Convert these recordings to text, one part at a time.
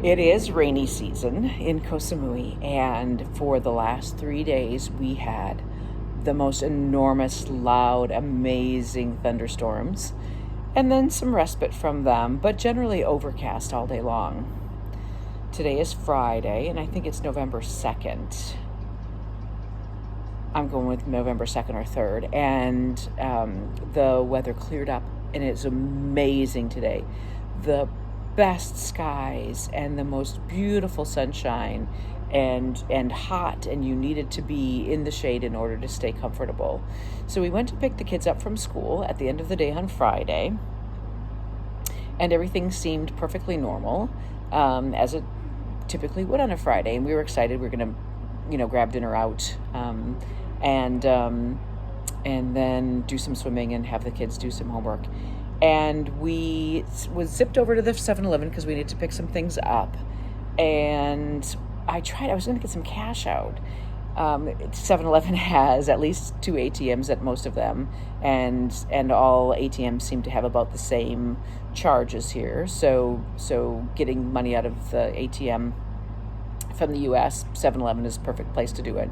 It is rainy season in Koh Samui, and for the last 3 days, we had the most enormous, loud, amazing thunderstorms, and then some respite from them, but generally overcast all day long. Today is Friday, and I think it's November 2nd. I'm going with November 2nd or 3rd, and the weather cleared up, and it's amazing today. The best skies and the most beautiful sunshine, and hot, and you needed to be in the shade in order to stay comfortable. So we went to pick the kids up from school at the end of the day on Friday, and everything seemed perfectly normal, as it typically would on a Friday. And we were excited. We were going to, grab dinner out, and then do some swimming and have the kids do some homework. And we was zipped over to the 7-Eleven because we needed to pick some things up. And I was going to get some cash out. 7-Eleven has at least 2 ATMs at most of them, and all ATMs seem to have about the same charges here. So getting money out of the ATM from the U.S., 7-Eleven is a perfect place to do it,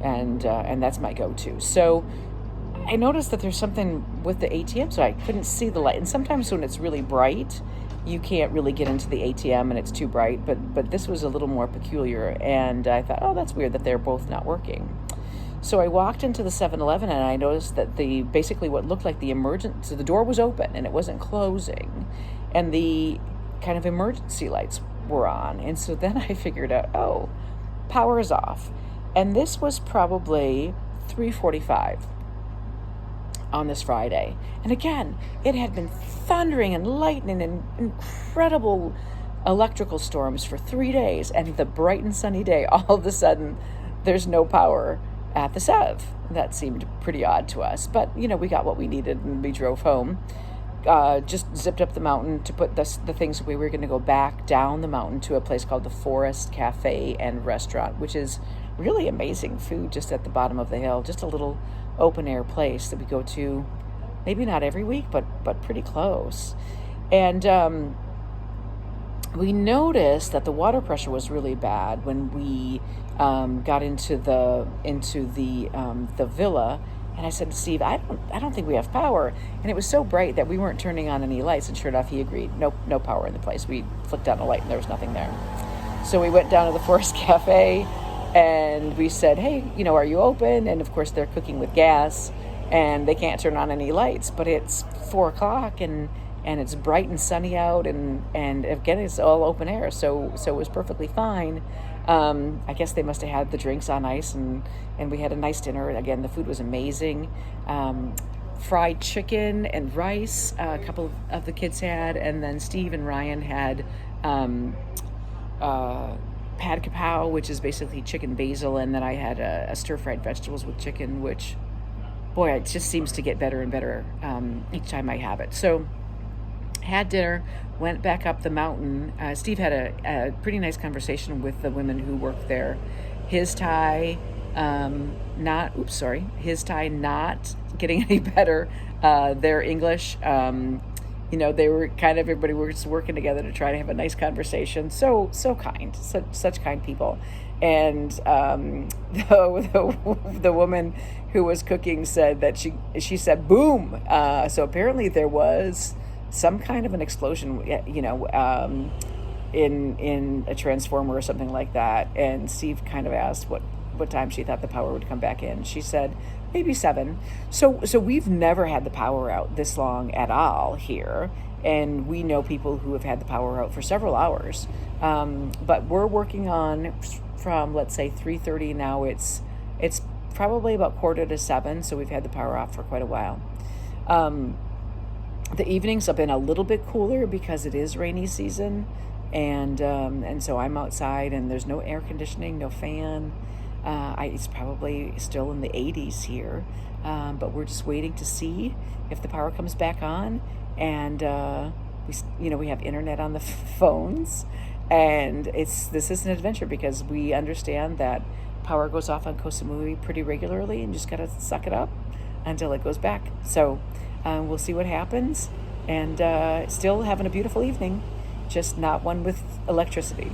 and that's my go-to. So I noticed that there's something with the ATM, so I couldn't see the light. And sometimes when it's really bright, you can't really get into the ATM and it's too bright, but this was a little more peculiar, and I thought, oh, that's weird that they're both not working. So I walked into the 7-Eleven, and I noticed that basically what looked like so the door was open and it wasn't closing, and the kind of emergency lights were on. And so then I figured out, oh, power is off. And this was probably 3:45 on this Friday. And again, it had been thundering and lightning and incredible electrical storms for 3 days. And the bright and sunny day, all of a sudden, there's no power at the Sev. That seemed pretty odd to us. But, we got what we needed and we drove home. Just zipped up the mountain to put the things. We were going to go back down the mountain to a place called the Forest Cafe and Restaurant, which is really amazing food just at the bottom of the hill. Just a little open air place that we go to maybe not every week, but pretty close. And we noticed that the water pressure was really bad when we got into the villa. And I said to Steve, I don't think we have power. And it was so bright that we weren't turning on any lights. And sure enough, he agreed. No power in the place. We flicked on a light and there was nothing there. So we went down to the Forest Cafe, and we said, hey, are you open? And of course they're cooking with gas and they can't turn on any lights, but it's 4:00 and it's bright and sunny out, and again, it's all open air. So it was perfectly fine. I guess they must have had the drinks on ice, and we had a nice dinner. Again, the food was amazing. Fried chicken and rice, a couple of the kids had, and then Steve and Ryan had pad kapow, which is basically chicken basil, and then I had a stir-fried vegetables with chicken, which, boy, it just seems to get better and better each time I have it. So had dinner, went back up the mountain. Steve had a pretty nice conversation with the women who work there. His Thai not getting any better. Their English, they were kind of, everybody was working together to try to have a nice conversation. So kind, such kind people. And the woman who was cooking said that she said boom. So apparently there was some kind of an explosion, in a transformer or something like that. And Steve kind of asked what time she thought the power would come back in. She said maybe 7. So we've never had the power out this long at all here, and we know people who have had the power out for several hours. But we're working on from, let's say, 3:30 now. It's probably about 6:45, so we've had the power off for quite a while. The evenings have been a little bit cooler because it is rainy season, and so I'm outside and there's no air conditioning, no fan. It's probably still in the 80s here, but we're just waiting to see if the power comes back on. And we have internet on the phones, and this is an adventure because we understand that power goes off on Koh Samui pretty regularly, and just gotta suck it up until it goes back. So we'll see what happens, and still having a beautiful evening. just not one with electricity.